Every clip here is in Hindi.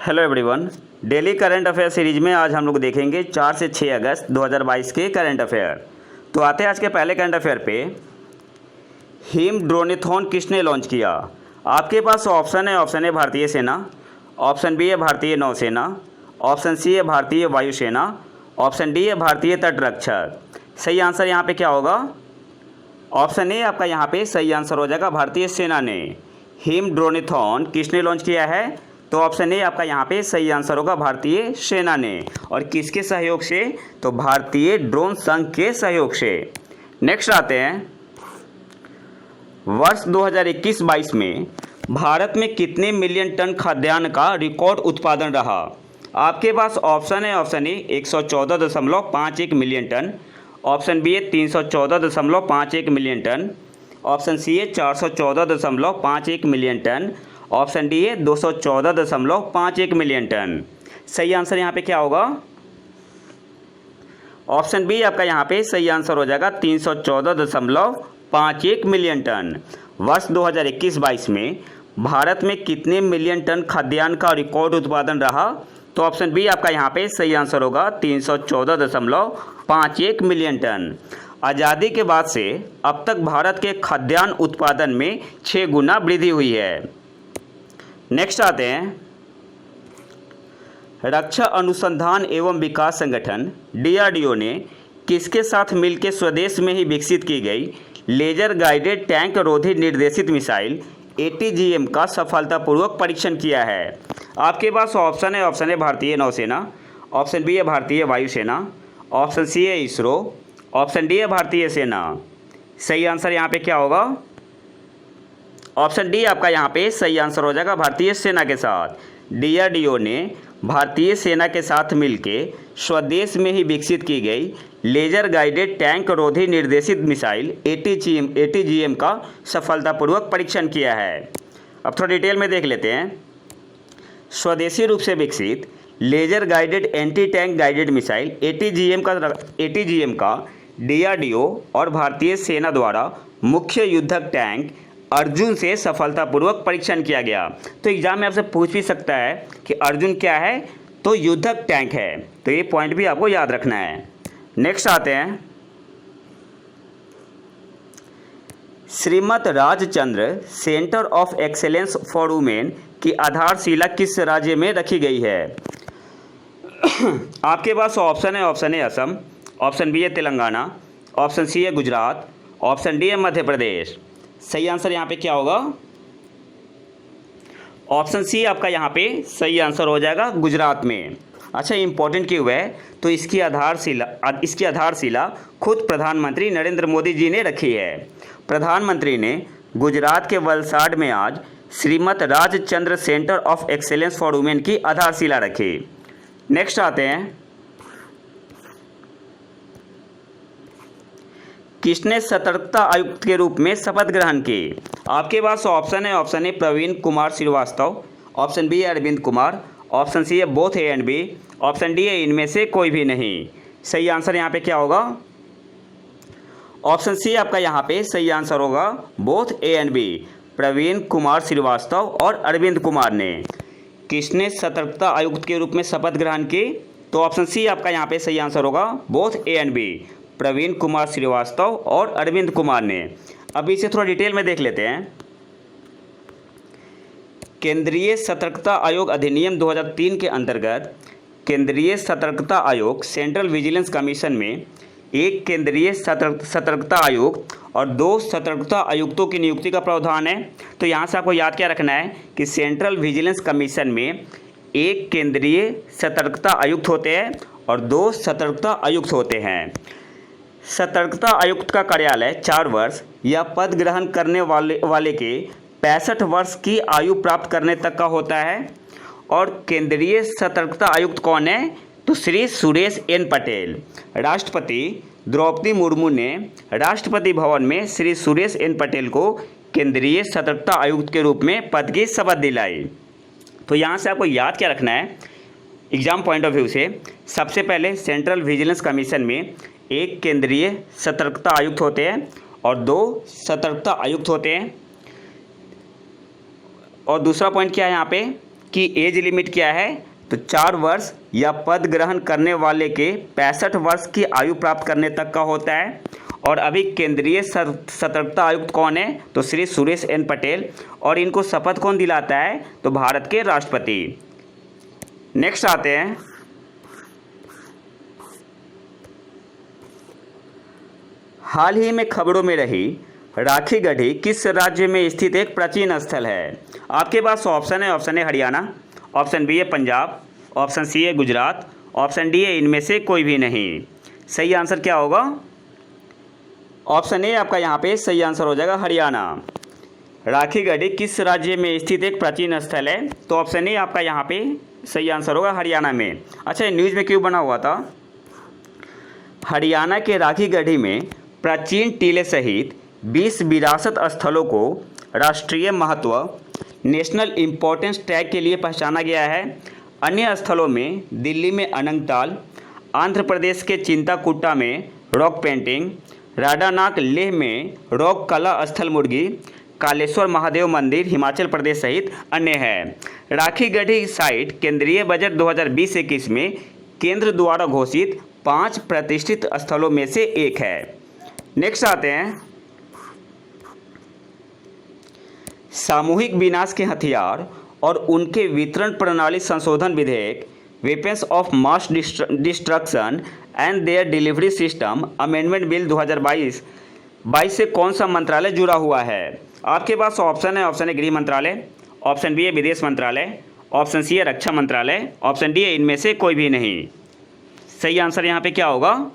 Hello everyone. Daily current affair series में आज हम लोग देखेंगे 4 से 6 अगस्त 2022 के करंट अफेयर। तो आते हैं आज के पहले करंट अफेयर पे। हिम ड्रोनेथॉन किसने लॉन्च किया? आपके पास ऑप्शन है भारतीय सेना, ऑप्शन बी है भारतीय नौसेना, ऑप्शन सी है भारतीय वायुसेना, ऑप्शन डी है भारतीय तटरक्षक। सही आंसर यहाँ पे क्या होगा? ऑप्शन ए आपका यहाँ पे सही आंसर हो जाएगा, भारतीय सेना ने। हिम ड्रोनेथॉन किसने लॉन्च किया है? तो ऑप्शन ए आपका यहाँ पे सही आंसर होगा, भारतीय सेना ने। और किसके सहयोग से? तो भारतीय ड्रोन संघ के सहयोग से। नेक्स्ट आते हैं, वर्ष 2021-22 में भारत में कितने मिलियन टन खाद्यान्न का रिकॉर्ड उत्पादन रहा? आपके पास ऑप्शन है, option A 114.51 million ton, option B है 314.51 मिलियन टन, ऑप्शन सी है 414.51 मिलियन टन, ऑप्शन डी है 214.51 मिलियन टन। सही आंसर यहाँ पे क्या होगा? ऑप्शन बी आपका यहाँ पे सही आंसर हो जाएगा, 314.51 मिलियन टन। वर्ष 2021-22 में भारत में कितने मिलियन टन खाद्यान्न का रिकॉर्ड उत्पादन रहा? तो ऑप्शन बी आपका यहाँ पे सही आंसर होगा, 314.51 मिलियन टन। आज़ादी के बाद से अब तक भारत के खाद्यान्न उत्पादन में 6 गुना वृद्धि हुई है। नेक्स्ट आते हैं, रक्षा अनुसंधान एवं विकास संगठन DRDO ने किसके साथ मिलकर स्वदेश में ही विकसित की गई लेजर गाइडेड टैंक रोधी निर्देशित मिसाइल ATGM का सफलतापूर्वक परीक्षण किया है? आपके पास ऑप्शन है भारतीय नौसेना, ऑप्शन बी है भारतीय वायुसेना, ऑप्शन सी है इसरो, ऑप्शन डी है भारतीय सेना। सही आंसर यहाँ पे क्या होगा? ऑप्शन डी आपका यहाँ पे सही आंसर हो जाएगा, भारतीय सेना के साथ। DRDO ने भारतीय सेना के साथ मिलके स्वदेश में ही विकसित की गई लेजर गाइडेड टैंक रोधी निर्देशित मिसाइल ATGM का सफलतापूर्वक परीक्षण किया है। अब थोड़ा डिटेल में देख लेते हैं। स्वदेशी रूप से विकसित laser guided anti tank guided missile ATGM का DRDO और भारतीय सेना द्वारा मुख्य युद्धक टैंक अर्जुन से सफलतापूर्वक परीक्षण किया गया। तो एग्जाम में आपसे पूछ भी सकता है कि अर्जुन क्या है? तो युद्धक टैंक है। तो ये पॉइंट भी आपको याद रखना है। नेक्स्ट आते हैं, Shrimad Rajchandra centre of excellence for women की आधारशिला किस राज्य में रखी गई है? आपके पास ऑप्शन है असम, ऑप्शन बी है तेलंगाना, ऑप्शन सी है गुजरात, ऑप्शन डी है मध्य प्रदेश। सही आंसर यहाँ पे क्या होगा? ऑप्शन सी आपका यहाँ पे सही आंसर हो जाएगा, गुजरात में। अच्छा, इंपॉर्टेंट क्यों है? तो इसकी आधारशिला खुद प्रधानमंत्री नरेंद्र मोदी जी ने रखी है। प्रधानमंत्री ने गुजरात के वलसाड में आज Shrimad Rajchandra centre of excellence for women की आधारशिला रखी। नेक्स्ट आते हैं, किसने सतर्कता आयुक्त के रूप में शपथ ग्रहण की? आपके पास ऑप्शन है प्रवीण कुमार श्रीवास्तव, ऑप्शन बी है अरविंद कुमार, ऑप्शन सी है both A and B, option D है इनमें से कोई भी नहीं। सही आंसर यहाँ पे क्या होगा? ऑप्शन सी आपका यहाँ पे सही आंसर होगा, both A and B. Praveen Kumar Srivastava और अरविंद कुमार ने किसने सतर्कता आयुक्त के रूप में शपथ ग्रहण की? तो ऑप्शन सी आपका यहाँ पे सही आंसर होगा, both A and B. Praveen Kumar Srivastava और अरविंद कुमार ने। अब इसे थोड़ा डिटेल में देख लेते हैं। केंद्रीय सतर्कता आयोग अधिनियम 2003 के अंतर्गत केंद्रीय सतर्कता आयोग सेंट्रल विजिलेंस कमीशन में एक केंद्रीय सतर्कता आयुक्त और 2 सतर्कता आयुक्तों की नियुक्ति का प्रावधान है। तो यहाँ से आपको याद क्या रखना है कि सेंट्रल विजिलेंस कमीशन में एक केंद्रीय सतर्कता आयुक्त होते हैं और 2 सतर्कता आयुक्त होते हैं। सतर्कता आयुक्त का कार्यालय 4 वर्ष या पद ग्रहण करने वाले के 65 वर्ष की आयु प्राप्त करने तक का होता है। और केंद्रीय सतर्कता आयुक्त कौन है? तो श्री सुरेश एन पटेल। राष्ट्रपति द्रौपदी मुर्मू ने राष्ट्रपति भवन में श्री सुरेश एन पटेल को केंद्रीय सतर्कता आयुक्त के रूप में पद की शपथ दिलाई। तो यहाँ से आपको याद क्या रखना है एग्जाम पॉइंट ऑफ व्यू से? सबसे पहले सेंट्रल विजिलेंस कमीशन में एक केंद्रीय सतर्कता आयुक्त होते हैं और 2 सतर्कता आयुक्त होते हैं। और दूसरा पॉइंट क्या है यहाँ पे की एज लिमिट क्या है? तो 4 वर्ष या पद ग्रहण करने वाले के 65 वर्ष की आयु प्राप्त करने तक का होता है। और अभी केंद्रीय सतर्कता आयुक्त कौन है? तो श्री सुरेश एन पटेल। और इनको शपथ कौन दिलाता है? तो भारत के राष्ट्रपति। नेक्स्ट आते हैं, हाल ही में खबरों में रही राखी गढ़ी किस राज्य में स्थित एक प्राचीन स्थल है? आपके पास ऑप्शन है, option A Haryana, option B है पंजाब, ऑप्शन सी है गुजरात, ऑप्शन डी है इनमें से कोई भी नहीं। सही आंसर क्या होगा? ऑप्शन ए आपका यहाँ पे सही आंसर हो जाएगा, हरियाणा। राखी गढ़ी किस राज्य में स्थित एक प्राचीन स्थल है? तो ऑप्शन ए आपका यहाँ पे सही आंसर होगा, हरियाणा में। अच्छा, न्यूज़ में क्यों बना हुआ था? हरियाणा के राखी गढ़ी में प्राचीन टीले सहित 20 विरासत स्थलों को राष्ट्रीय महत्व नेशनल इम्पोर्टेंस टैग के लिए पहचाना गया है। अन्य स्थलों में दिल्ली में अनंगताल, आंध्र प्रदेश के चिंताकुट्टा में रॉक पेंटिंग, राडानाक लेह में रॉक कला स्थल मुर्गी, कालेश्वर महादेव मंदिर हिमाचल प्रदेश सहित अन्य है। राखी गढ़ी साइट केंद्रीय बजट 2020-21 में केंद्र द्वारा घोषित 5 प्रतिष्ठित स्थलों में से एक है। नेक्स्ट आते हैं, सामूहिक विनाश के हथियार और उनके वितरण प्रणाली संशोधन विधेयक weapons of mass destruction and there delivery system amendment bill 2022 से कौन सा मंत्रालय जुड़ा हुआ है? आपके पास ऑप्शन है, ऑप्शन ए गृह मंत्रालय, ऑप्शन बी है विदेश मंत्रालय, ऑप्शन सी है रक्षा मंत्रालय, ऑप्शन डी है इनमें से कोई भी नहीं। सही आंसर यहाँ पे क्या होगा?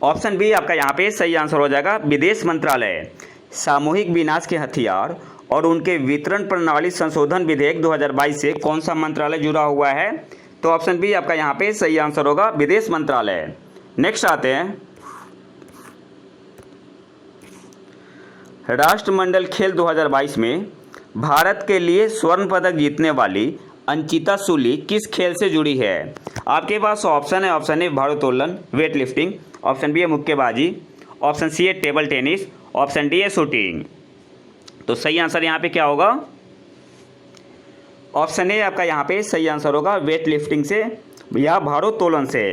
ऑप्शन बी आपका यहाँ पे सही आंसर हो जाएगा, विदेश मंत्रालय। सामूहिक विनाश के हथियार और उनके वितरण प्रणाली संशोधन विधेयक 2022 से कौन सा मंत्रालय जुड़ा हुआ है? तो ऑप्शन बी आपका यहाँ पे सही आंसर होगा, विदेश मंत्रालय। नेक्स्ट आते हैं, राष्ट्रमंडल खेल 2022 में भारत के लिए स्वर्ण पदक जीतने वाली अंकिता सूली किस खेल से जुड़ी है? आपके पास ऑप्शन है, ऑप्शन ए भारोत्तोलन वेट लिफ्टिंग, ऑप्शन बी है मुक्केबाजी, ऑप्शन सी है टेबल टेनिस, ऑप्शन डी है शूटिंग। तो सही आंसर यहाँ पे क्या होगा? ऑप्शन ए आपका यहाँ पे सही आंसर होगा, वेट लिफ्टिंग से या भारोत्तोलन से।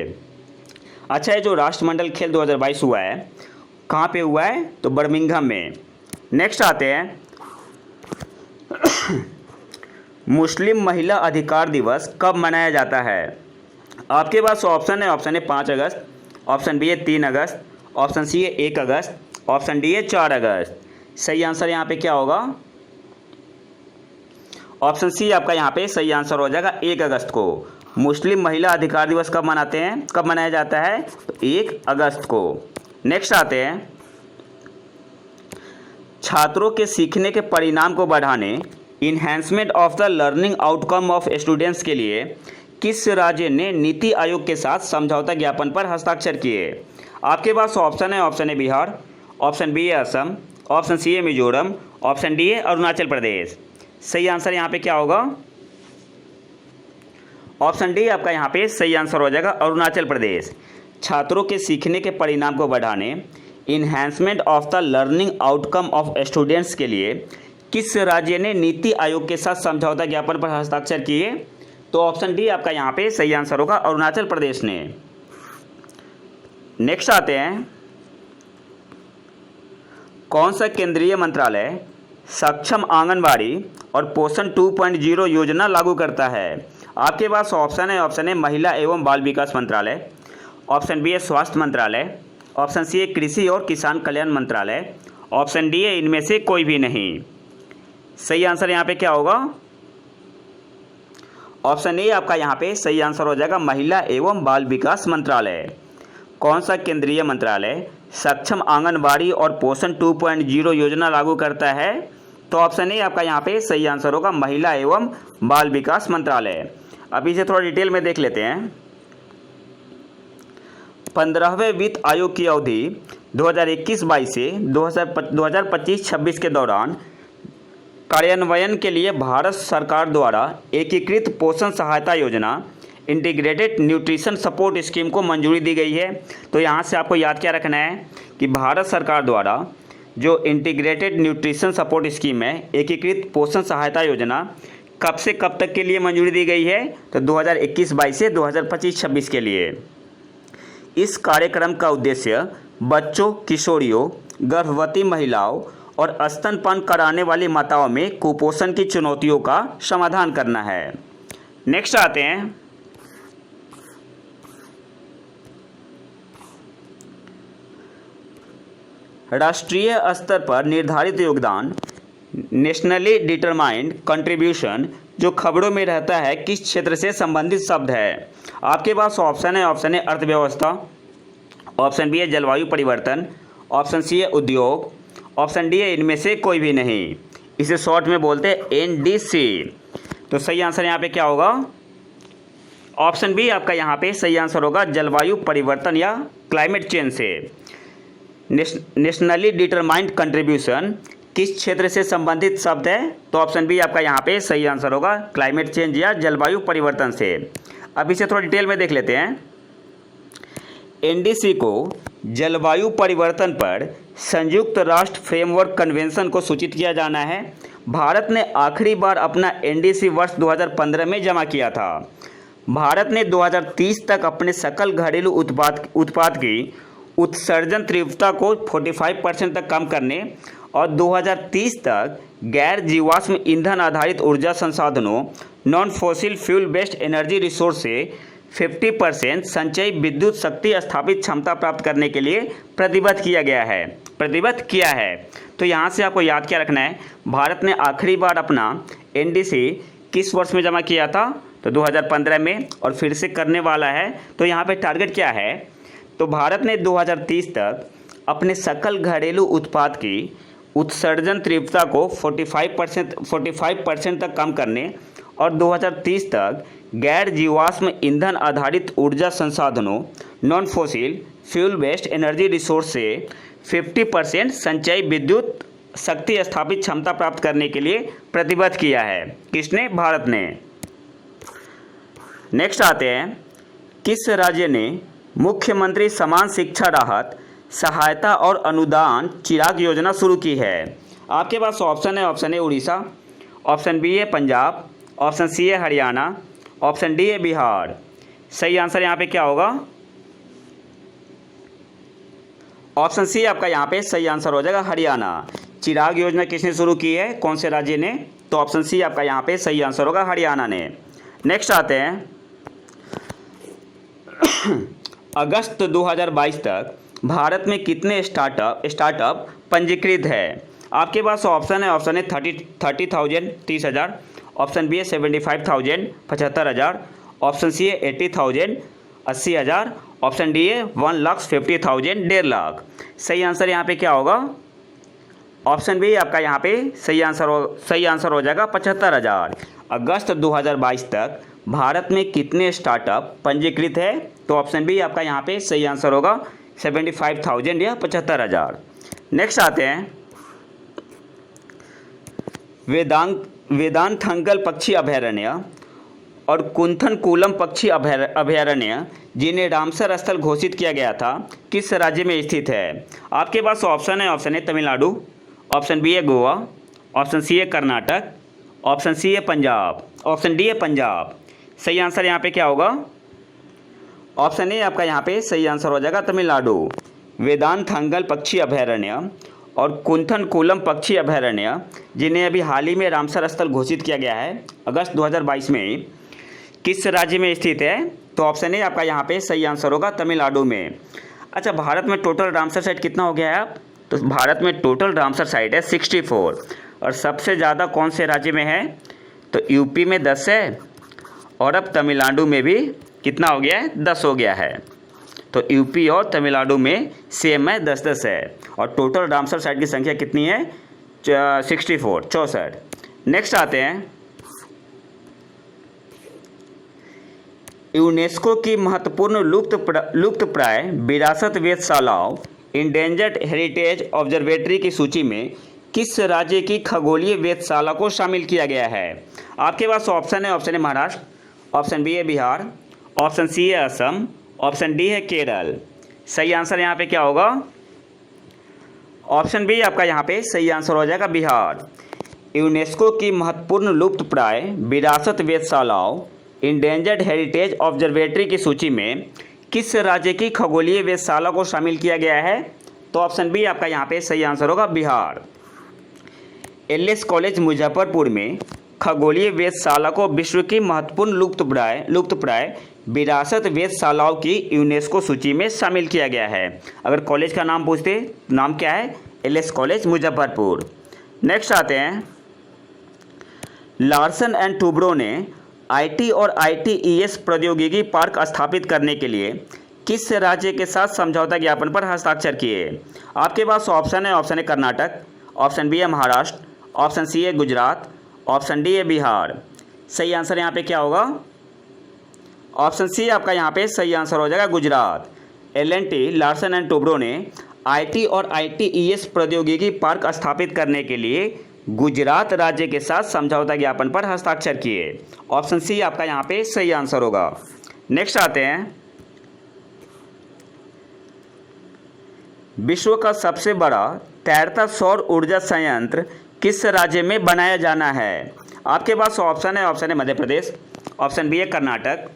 अच्छा, ये जो राष्ट्रमंडल खेल 2022 हुआ है कहाँ पे हुआ है? तो बर्मिंघम में। नेक्स्ट आते हैं, मुस्लिम महिला अधिकार दिवस कब मनाया जाता है? आपके पास ऑप्शन है, ऑप्शन ए 5 अगस्त, ऑप्शन बी है 3 अगस्त, ऑप्शन सी है 1 अगस्त, ऑप्शन डी है 4 अगस्त। सही आंसर यहाँ पे क्या होगा? ऑप्शन सी आपका यहाँ पे सही आंसर हो जाएगा, 1 अगस्त को। मुस्लिम महिला अधिकार दिवस कब मनाते हैं, कब मनाया जाता है? तो 1 अगस्त को। नेक्स्ट आते हैं, छात्रों के सीखने के परिणाम को बढ़ाने enhancement of the learning outcome of students के लिए किस राज्य ने नीति आयोग के साथ समझौता ज्ञापन पर हस्ताक्षर किए? आपके पास ऑप्शन है, option A Bihar, option B है असम, ऑप्शन सी है मिजोरम, ऑप्शन डी है अरुणाचल प्रदेश। सही आंसर यहाँ पे क्या होगा? ऑप्शन डी आपका यहाँ पे सही आंसर हो जाएगा, अरुणाचल प्रदेश। छात्रों के सीखने के परिणाम को बढ़ाने enhancement of the learning outcome of students के लिए किस राज्य ने नीति आयोग के साथ समझौता ज्ञापन पर हस्ताक्षर किए? तो ऑप्शन डी आपका यहाँ पे सही आंसर होगा, अरुणाचल प्रदेश ने। नेक्स्ट आते हैं, कौन सा केंद्रीय मंत्रालय सक्षम आंगनबाड़ी और पोषण 2.0 योजना लागू करता है? आपके पास ऑप्शन है, ऑप्शन ए महिला एवं बाल विकास मंत्रालय, ऑप्शन बी है स्वास्थ्य मंत्रालय, ऑप्शन सी है कृषि और किसान कल्याण मंत्रालय, ऑप्शन डी है इनमें से कोई भी नहीं। सही आंसर यहाँ पे क्या होगा? ऑप्शन ए आपका यहाँ पे सही आंसर हो जाएगा, महिला एवं बाल विकास मंत्रालय। कौन सा केंद्रीय मंत्रालय सक्षम आंगनबाड़ी और पोषण 2.0 योजना लागू करता है? तो ऑप्शन ए आपका यहाँ पे सही आंसर होगा, महिला एवं बाल विकास मंत्रालय। अब इसे थोड़ा डिटेल में देख लेते हैं। 15वें वित्त आयोग की अवधि 2021-22 से 2025-26 के दौरान कार्यान्वयन के लिए भारत सरकार द्वारा एकीकृत पोषण सहायता योजना इंटीग्रेटेड न्यूट्रिशन सपोर्ट स्कीम को मंजूरी दी गई है। तो यहाँ से आपको याद क्या रखना है कि भारत सरकार द्वारा जो इंटीग्रेटेड न्यूट्रिशन सपोर्ट स्कीम है, एकीकृत पोषण सहायता योजना, कब से कब तक के लिए मंजूरी दी गई है? तो 2021-22 से 2025-26 के लिए। इस कार्यक्रम का उद्देश्य बच्चों, किशोरियों, गर्भवती महिलाओं और स्तनपान कराने वाली माताओं में कुपोषण की चुनौतियों का समाधान करना है। नेक्स्ट आते हैं, राष्ट्रीय स्तर पर निर्धारित योगदान, नेशनली डिटरमाइंड कंट्रीब्यूशन, जो खबरों में रहता है किस क्षेत्र से संबंधित शब्द है? आपके पास ऑप्शन है अर्थव्यवस्था, ऑप्शन बी है जलवायु परिवर्तन, ऑप्शन सी है उद्योग, ऑप्शन डी है इनमें से कोई भी नहीं। इसे शॉर्ट में बोलते हैं एनडीसी। तो सही आंसर यहाँ पे क्या होगा? ऑप्शन बी आपका यहाँ पे सही आंसर होगा, जलवायु परिवर्तन या क्लाइमेट चेंज से। नेशनली डिटरमाइंड कंट्रीब्यूशन किस क्षेत्र से संबंधित शब्द है? तो ऑप्शन बी आपका यहाँ पे सही आंसर होगा, क्लाइमेट चेंज या जलवायु परिवर्तन से। अब इसे थोड़ा डिटेल में देख लेते हैं। एनडीसी को जलवायु परिवर्तन पर संयुक्त राष्ट्र फ्रेमवर्क कन्वेंशन को सूचित किया जाना है। भारत ने आखिरी बार अपना एनडीसी वर्ष 2015 में जमा किया था। भारत ने 2030 तक अपने सकल घरेलू उत्पाद की उत्सर्जन तीव्रता को 45% तक कम करने और 2030 तक गैर जीवाश्म ईंधन आधारित ऊर्जा संसाधनों, non fossil fuel based energy resource से 50% संचयी विद्युत शक्ति स्थापित क्षमता प्राप्त करने के लिए प्रतिबद्ध किया है। तो यहाँ से आपको याद क्या रखना है, भारत ने आखिरी बार अपना एनडीसी किस वर्ष में जमा किया था? तो 2015 में, और फिर से करने वाला है। तो यहाँ पे टारगेट क्या है? तो भारत ने 2030 तक अपने सकल घरेलू उत्पाद की उत्सर्जन तीव्रता को 45% तक कम करने और 2030 तक गैर जीवाश्म ईंधन आधारित ऊर्जा संसाधनों, non fossil fuel based energy resource से 50% संचयी विद्युत शक्ति स्थापित क्षमता प्राप्त करने के लिए प्रतिबद्ध किया है। किसने? भारत ने। नेक्स्ट आते हैं, किस राज्य ने मुख्यमंत्री समान शिक्षा राहत सहायता और अनुदान चिराग योजना शुरू की है? आपके पास ऑप्शन है उड़ीसा, ऑप्शन बी है पंजाब, ऑप्शन सी है हरियाणा, ऑप्शन डी है बिहार। सही आंसर यहाँ पे क्या होगा? ऑप्शन सी आपका यहाँ पे सही आंसर हो जाएगा, हरियाणा। चिराग योजना किसने शुरू की है? कौन से राज्य ने? तो ऑप्शन सी आपका यहाँ पे सही आंसर होगा, हरियाणा ने। नेक्स्ट आते हैं, अगस्त 2022 तक भारत में कितने स्टार्टअप पंजीकृत है? आपके पास ऑप्शन है 30,000 30,000, ऑप्शन बी है 75,000 75,000, ऑप्शन सी है 80,000 80,000, ऑप्शन डी है 1,50,000 1.5 लाख। सही आंसर यहाँ पे क्या होगा? ऑप्शन बी आपका यहाँ पे सही आंसर हो जाएगा 75,000। अगस्त 2022 तक भारत में कितने स्टार्टअप पंजीकृत है? तो ऑप्शन बी आपका यहाँ पे सही आंसर होगा 75,000 या 75,000। नेक्स्ट आते हैं, वेदांथंगल पक्षी अभयारण्य और कुंथनकुलम पक्षी अभयारण्य, जिन्हें रामसर स्थल घोषित किया गया था, किस राज्य में स्थित है? आपके पास ऑप्शन है तमिलनाडु, ऑप्शन बी है गोवा, ऑप्शन सी है कर्नाटक, ऑप्शन सी है पंजाब, ऑप्शन डी है पंजाब। सही आंसर यहाँ पे क्या होगा? ऑप्शन ए आपका यहाँ पे सही आंसर हो जाएगा, तमिलनाडु। वेदांथंगल पक्षी अभयारण्य और कुंथनकुलम पक्षी अभयारण्य, जिन्हें अभी हाल ही में रामसर स्थल घोषित किया गया है अगस्त 2022 में, किस राज्य में स्थित है? तो ऑप्शन ए आपका यहाँ पे सही आंसर होगा, तमिलनाडु में। अच्छा, भारत में टोटल रामसर साइट कितना हो गया है आप? तो भारत में टोटल रामसर साइट है 64, और सबसे ज़्यादा कौन से राज्य में है? तो यूपी में 10 है, और अब तमिलनाडु में भी कितना हो गया है? 10 हो गया है। तो यूपी और तमिलनाडु में सेम है, 10-10 है, और टोटल रामसर साइट की संख्या कितनी है? 64। नेक्स्ट आते हैं, यूनेस्को की महत्वपूर्ण लुप्तप्राय विरासत वेधशालाओं इंडेंजर्ड हेरिटेज ऑब्जर्वेटरी की सूची में किस राज्य की खगोलीय वेधशाला को शामिल किया गया है? आपके पास ऑप्शन है महाराष्ट्र, ऑप्शन बी है बिहार, ऑप्शन सी है असम, ऑप्शन डी है केरल। सही आंसर यहाँ पे क्या होगा? ऑप्शन बी आपका यहाँ पे सही आंसर हो जाएगा बिहार। यूनेस्को की महत्वपूर्ण लुप्तप्राय विरासत वेधशालाओं इंडेंजर्ड हेरिटेज ऑब्जर्वेटरी की सूची में किस राज्य की खगोलीय वेधशाला को शामिल किया गया है? तो ऑप्शन बी आपका यहाँ पे सही आंसर होगा बिहार। एलएस कॉलेज मुजफ्फरपुर में खगोलीय वेधशाला को विश्व की महत्वपूर्ण लुप्तप्राय विरासत वेधशालाओं की यूनेस्को सूची में शामिल किया गया है। अगर कॉलेज का नाम पूछते, नाम क्या है? LS college Muzaffarpur. नेक्स्ट आते हैं, लार्सन एंड टूब्रो ने आईटी और आईटीईएस प्रौद्योगिकी पार्क स्थापित करने के लिए किस राज्य के साथ समझौता ज्ञापन पर हस्ताक्षर किए? आपके पास ऑप्शन है कर्नाटक, ऑप्शन बी है महाराष्ट्र, ऑप्शन सी है गुजरात, ऑप्शन डी है बिहार। सही आंसर यहाँ पे क्या होगा? ऑप्शन सी आपका यहाँ पे सही आंसर हो जाएगा Gujarat. L&T Larsen and Toubro ने आईटी और आईटीईएस प्रौद्योगिकी पार्क स्थापित करने के लिए गुजरात राज्य के साथ समझौता ज्ञापन पर हस्ताक्षर किए। ऑप्शन सी आपका यहाँ पे सही आंसर होगा। नेक्स्ट आते हैं, विश्व का सबसे बड़ा तैरता सौर ऊर्जा संयंत्र किस राज्य में बनाया जाना है? आपके पास ऑप्शन है मध्य प्रदेश, ऑप्शन बी है कर्नाटक,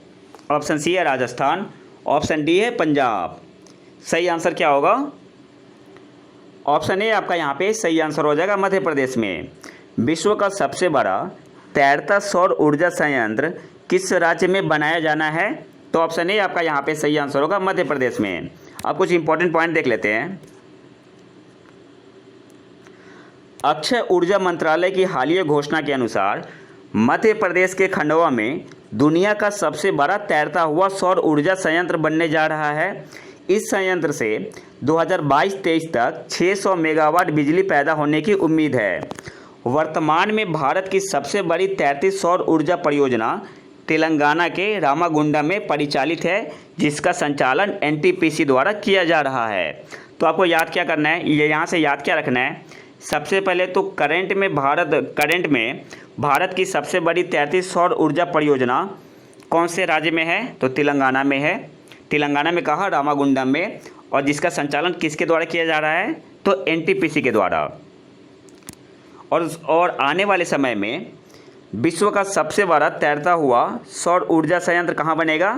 ऑप्शन सी है राजस्थान, ऑप्शन डी है पंजाब। सही आंसर क्या होगा? ऑप्शन ए आपका यहाँ पे सही आंसर हो जाएगा मध्य प्रदेश में। विश्व का सबसे बड़ा तैरता सौर ऊर्जा संयंत्र किस राज्य में बनाया जाना है? तो ऑप्शन ए आपका यहाँ पे सही आंसर होगा मध्य प्रदेश में। अब कुछ इंपॉर्टेंट पॉइंट देख लेते हैं। अक्षय ऊर्जा मंत्रालय की हालिया घोषणा के अनुसार मध्य प्रदेश के खंडवा में दुनिया का सबसे बड़ा तैरता हुआ सौर ऊर्जा संयंत्र बनने जा रहा है। इस संयंत्र से 2022-23 तक 600 मेगावाट बिजली पैदा होने की उम्मीद है। वर्तमान में भारत की सबसे बड़ी तैरती सौर ऊर्जा परियोजना तेलंगाना के रामागुंडम में परिचालित है, जिसका संचालन एनटीपीसी द्वारा किया जा रहा है। तो आपको याद क्या करना है, ये यहाँ से याद क्या रखना है? सबसे पहले तो करंट में भारत की सबसे बड़ी तैरती सौर ऊर्जा परियोजना कौन से राज्य में है? तो तेलंगाना में है। तेलंगाना में कहा? रामागुंडम में। और जिसका संचालन किसके द्वारा किया जा रहा है? तो एनटीपीसी के द्वारा। और आने वाले समय में विश्व का सबसे बड़ा तैरता हुआ सौर ऊर्जा संयंत्र कहाँ बनेगा?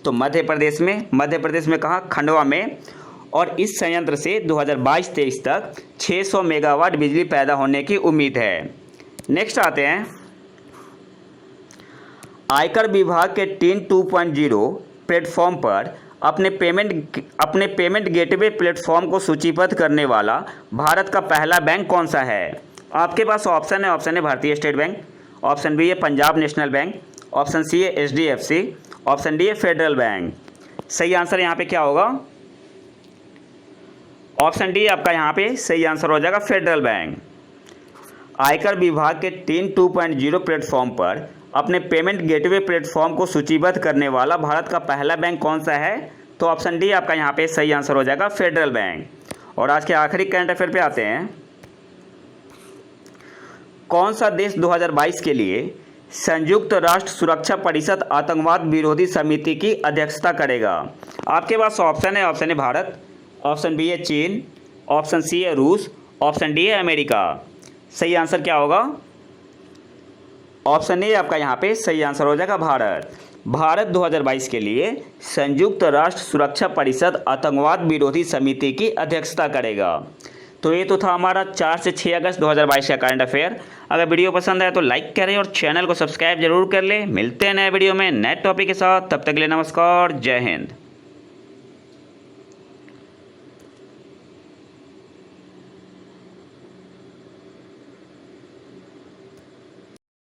तो मध्य प्रदेश में। मध्य प्रदेश में कहाँ? खंडवा में। और इस संयंत्र से 2022-23 तक 600 मेगावाट बिजली पैदा होने की उम्मीद है। नेक्स्ट आते हैं, आयकर विभाग के टीन 2.0 प्लेटफॉर्म पर अपने पेमेंट गेटवे प्लेटफॉर्म को सूचीबद्ध करने वाला भारत का पहला बैंक कौन सा है? आपके पास ऑप्शन है भारतीय स्टेट बैंक, ऑप्शन बी है Punjab national bank, option C है एचडीएफसी, ऑप्शन डी है फेडरल बैंक। सही आंसर यहाँ पे क्या होगा? ऑप्शन डी आपका यहाँ पे सही आंसर हो जाएगा फेडरल बैंक। आयकर विभाग के टीन 2.0 प्लेटफॉर्म पर अपने पेमेंट गेटवे प्लेटफॉर्म को सूचीबद्ध करने वाला भारत का पहला बैंक कौन सा है? तो ऑप्शन डी आपका यहाँ पे सही आंसर हो जाएगा फेडरल बैंक। और आज के आखिरी करंट अफेयर पे आते हैं, कौन सा देश 2022 के लिए संयुक्त राष्ट्र सुरक्षा परिषद आतंकवाद विरोधी समिति की अध्यक्षता करेगा? आपके पास ऑप्शन है भारत, ऑप्शन बी है चीन, ऑप्शन सी है रूस, ऑप्शन डी है अमेरिका। सही आंसर क्या होगा? ऑप्शन ए आपका यहाँ पे सही आंसर हो जाएगा भारत। भारत 2022 के लिए संयुक्त राष्ट्र सुरक्षा परिषद आतंकवाद विरोधी समिति की अध्यक्षता करेगा। तो ये तो था हमारा 4 से 6 अगस्त 2022 का करंट अफेयर। अगर वीडियो पसंद आए तो लाइक करें और चैनल को सब्सक्राइब जरूर कर लें। मिलते हैं नए वीडियो में नए टॉपिक के साथ, तब तक के लिए नमस्कार, जय हिंद।